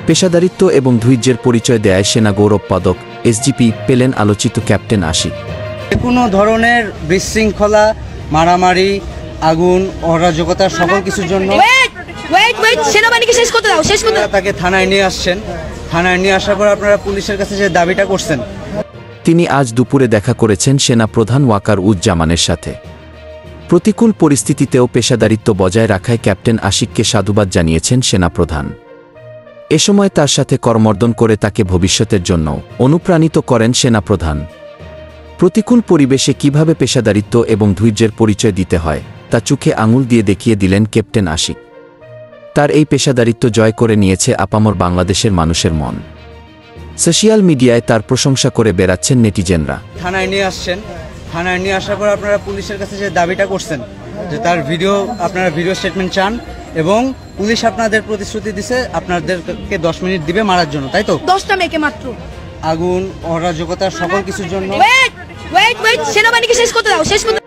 পেশাদারিত্ব এবং ধৈর্যের পরিচয় দেয় সেনা গৌরব পদক এসজিপি পেলেন আলোচিত ক্যাপ্টেন আশিক। কোনো ধরনের বিশৃঙ্খলা, মারামারি, আগুন, অরাজকতা সকল কিছুর জন্য সেনাবাহিনীকে শেষ করতে দাও, শেষ করতে দাও। তাকে থানায় নিয়ে আসছেন। থানায় নিয়ে আসার পর আপনারা পুলিশের কাছে যে দাবিটা করছেন, তিনি আজ দুপুরে দেখা করেছেন সেনা প্রধান ওয়াকার উজ্জামানের সাথে। প্রতিকূল পরিস্থিতিতেও পেশাদারিত্ব বজায় রাখায় ক্যাপ্টেন আশিককে সাধুবাদ জানিয়েছেন সেনাপ্রধান। এ সময় তার সাথে করমর্দন করে তাকে ভবিষ্যতের জন্য অনুপ্রাণিত করেন সেনাপ্রধান। প্রতিকূল পরিবেশে কিভাবে পেশাদারিত্ব এবং ধৈর্যের পরিচয় দিতে হয় তা চোখে আঙুল দিয়ে দেখিয়ে দিলেন ক্যাপ্টেন আশিক। তার এই পেশাদারিত্ব জয় করে নিয়েছে আপামর বাংলাদেশের মানুষের মন। সোশ্যাল মিডিয়ায় তার প্রশংসা করে বেড়াচ্ছেন নেটিজেনরা। থানায় নিয়ে আসছেন। থানায় নিয়ে আসার পর আপনারা পুলিশের কাছে যে দাবিটা করছেন, যে তার আপনারা ভিডিও স্টেটমেন্ট চান এবং পুলিশ আপনাদের প্রতিশ্রুতি দিছে আপনাদেরকে 10 মিনিট দিবে মারার জন্য, তাই তো? 10টা মেয়েকে মাত্র। আগুন, অরাজকতা সকল কিছুর জন্য সেনাবাহিনীকে শেষ করতে দাও, শেষ করতে